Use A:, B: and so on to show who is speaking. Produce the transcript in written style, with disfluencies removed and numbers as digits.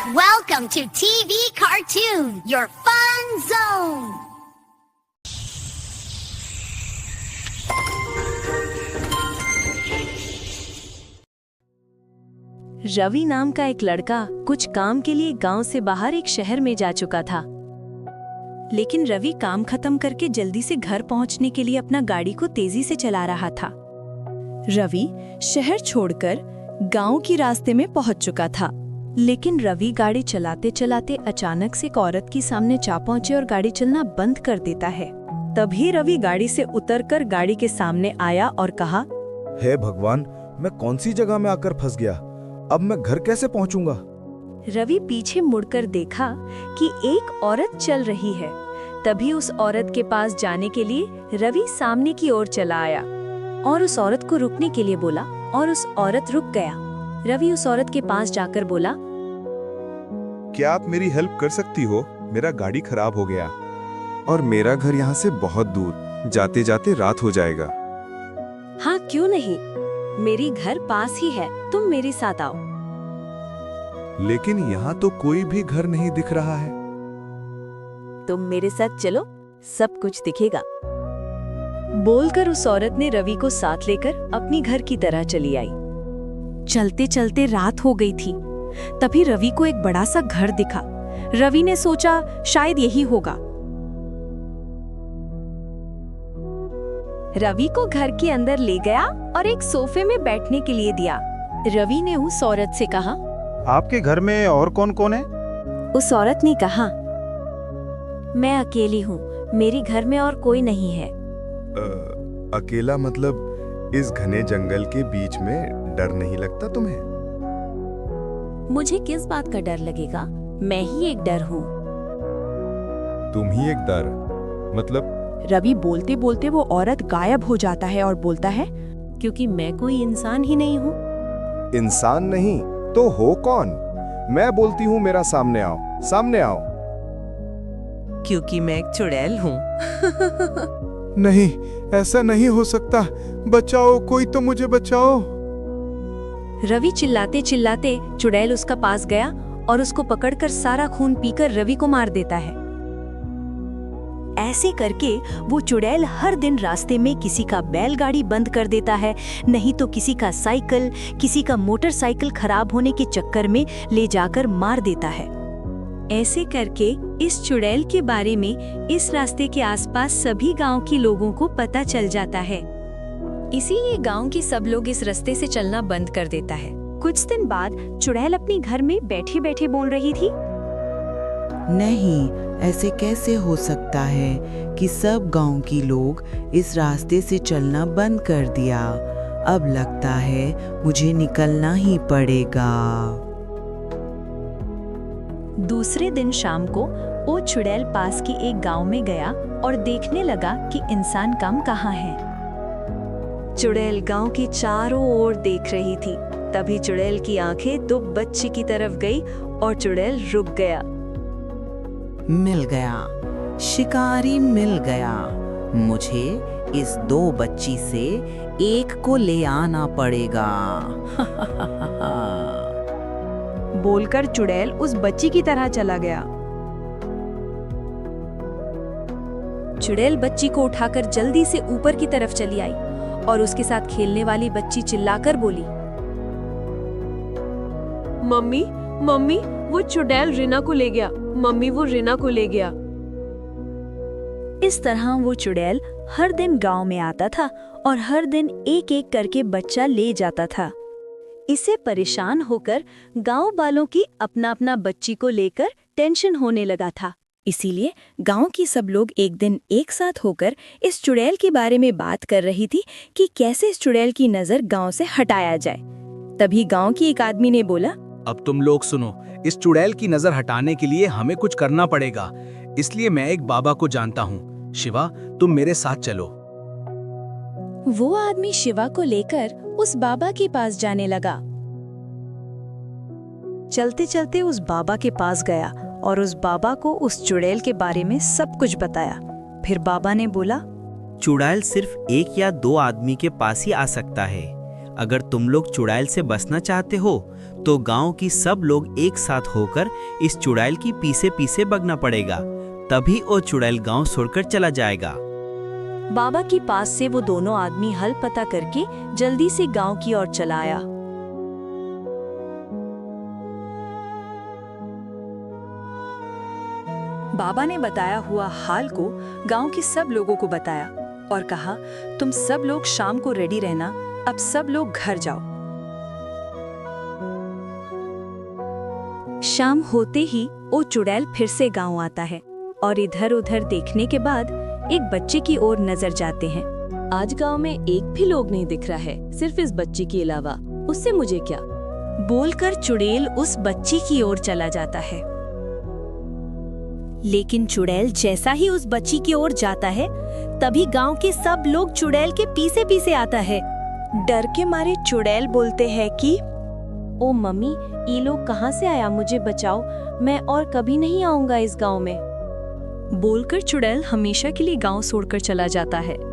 A: Welcome to TV Cartoon, your fun zone.
B: Ravi नाम का एक लड़का कुछ काम के लिए गांव से बाहर एक शहर में जा चुका था। लेकिन रवि काम खत्म करके जल्दी से घर पहुंचने के लिए अपना गाड़ी को तेजी से चला रहा था। रवि शहर छोड़कर गांव की रास्ते में पहुंच चुका था। लेकिन रवि गाड़ी चलाते चलाते अचानक से एक औरत के सामने जा पहुंचे और गाड़ी चलना बंद कर देता है। तभी रवि गाड़ी से उतरकर गाड़ी के सामने आया और कहा,
C: हे भगवान, मैं कौन सी जगह में आकर फंस गया। अब मैं घर कैसे पहुंचूंगा?
B: रवि पीछे मुड़कर देखा कि एक औरत चल रही है। तभी उस औरत के पास जाने के लिए रवि सामने की ओर चला आया और उस औरत को रुकने के लिए बोला और उस औरत रुक गया। रवि उस औरत के पास जाकर बोला,
D: क्या आप मेरी हेल्प कर सकती हो? मेरा गाड़ी खराब हो गया और मेरा घर यहाँ से बहुत दूर, जाते जाते रात हो जाएगा।
B: हाँ, क्यों नहीं, मेरी घर पास ही है, तुम मेरे साथ आओ।
D: लेकिन यहाँ तो कोई भी घर नहीं दिख रहा है।
B: तुम मेरे साथ चलो, सब कुछ दिखेगा। बोलकर उस औरत ने रवि को साथ लेकर अपनी घर की तरह चली आई। चलते चलते रात हो गई थी। तभी रवि को एक बड़ा सा घर दिखा। रवि ने सोचा शायद यही होगा। रवि को घर के अंदर ले गया और एक सोफे में बैठने के लिए दिया। रवि ने उस औरत से कहा,
E: आपके घर में और कौन कौन है?
B: उस औरत ने कहा, मैं अकेली हूँ, मेरे घर में और कोई नहीं है।
D: अकेला मतलब इस घने जंगल के बीच में डर नहीं लगता तुम्हें?
B: मुझे किस बात का डर लगेगा, मैं ही एक डर हूँ।
D: तुम ही एक डर मतलब?
B: रवि बोलते बोलते वो औरत गायब हो जाता है और बोलता है, क्योंकि मैं कोई इंसान ही नहीं हूँ।
D: इंसान नहीं तो हो कौन? मैं बोलती हूँ मेरा सामने आओ, सामने आओ।
F: क्योंकि मैं एक चुड़ैल हूँ।
D: नहीं, ऐसा नहीं हो सकता। बचाओ, कोई तो मुझे बचाओ।
B: रवि चिल्लाते चिल्लाते चुड़ैल उसका पास गया और उसको पकड़कर सारा खून पीकर रवि को मार देता है। ऐसे करके वो चुड़ैल हर दिन रास्ते में किसी का बैलगाड़ी बंद कर देता है, नहीं तो किसी का साइकिल, किसी का मोटरसाइकिल खराब होने के चक्कर में ले जाकर मार देता है। ऐसे करके इस चुड़ैल के बारे में इस रास्ते के आसपास सभी गांव के लोगों को पता चल जाता है। इसीलिए गांव के सब लोग इस रास्ते से चलना बंद कर देता है। कुछ दिन बाद चुड़ैल अपने घर में बैठे बैठे बोल रही थी,
F: नहीं, ऐसे कैसे हो सकता है कि सब गांव के लोग इस रास्ते से चलना बंद कर दिया। अब लगता है मुझे निकलना ही पड़ेगा।
B: दूसरे दिन शाम को वो चुड़ैल पास के एक गांव में गया और देखने लगा कि इंसान कम कहाँ है। चुड़ैल गांव के चारों ओर देख रही थी। तभी चुड़ैल की आंखें दो बच्ची की तरफ गई और चुड़ैल रुक गया।
F: मिल गया, शिकारी मिल गया। मुझे इस दो बच्ची से एक को ले आना पड़ेगा।
B: बोलकर चुड़ैल उस बच्ची की तरह चला गया। चुड़ैल बच्ची को उठाकर जल्दी से ऊपर की तरफ चली आई और उसके साथ खेलने वाली बच्ची चिल्लाकर बोली, मम्मी मम्मी, वो चुड़ैल रीना को ले गया। मम्मी, वो रीना को ले गया। इस तरह वो चुड़ैल हर दिन गांव में आता था और हर दिन एक एक करके बच्चा ले जाता था। इससे परेशान होकर गांव वालों की अपना अपना बच्ची को लेकर टेंशन होने लगा था। इसीलिए गांव की सब लोग एक दिन एक साथ होकर इस चुड़ैल के बारे में बात कर रही थी कि कैसे इस चुड़ैल की नजर गांव से हटाया जाए। तभी गांव की एक आदमी ने बोला,
G: अब तुम लोग सुनो, इस चुड़ैल की नजर हटाने के लिए हमें कुछ करना पड़ेगा। इसलिए मैं एक बाबा को जानता हूँ। शिवा, तुम मेरे साथ चलो।
B: वो आदमी शिवा को लेकर उस बाबा के पास जाने लगा। चलते चलते उस बाबा के पास गया और उस बाबा को उस चुड़ैल के बारे में सब कुछ बताया। फिर बाबा ने बोला,
H: चुड़ैल सिर्फ एक या दो आदमी के पास ही आ सकता है। अगर तुम लोग चुड़ैल से बचना चाहते हो तो गांव की सब लोग एक साथ होकर इस चुड़ैल की पीछे पीछे भागना पड़ेगा। तभी वो चुड़ैल गांव छोड़कर चला जाएगा।
B: बाबा के पास से वो दोनों आदमी हल पता करके जल्दी से गांव की ओर चला आया। बाबा ने बताया हुआ हाल को गांव के सब लोगों को बताया और कहा, तुम सब लोग शाम को रेडी रहना, अब सब लोग घर जाओ। शाम होते ही वो चुड़ैल फिर से गांव आता है और इधर-उधर देखने के बाद एक बच्चे की ओर नजर जाते हैं। आज गांव में एक भी लोग नहीं दिख रहा है, सिर्फ इस बच्चे के अलावा। उससे मुझे क्या? बोलकर चुड़ैल उस बच्ची की ओर चला जाता है। लेकिन चुड़ैल जैसा ही उस बच्ची की ओर जाता है, तभी गांव के सब लोग चुड़ैल के पीछे पीछे आता है। डर के मारे चुड़ैल बोलते हैं कि ओ मम्मी, ये लोग कहाँ से आया, मुझे बचाओ, मैं और कभी नहीं आऊंगा इस गांव में। बोलकर चुड़ैल हमेशा के लिए गांव छोड़कर चला जाता है।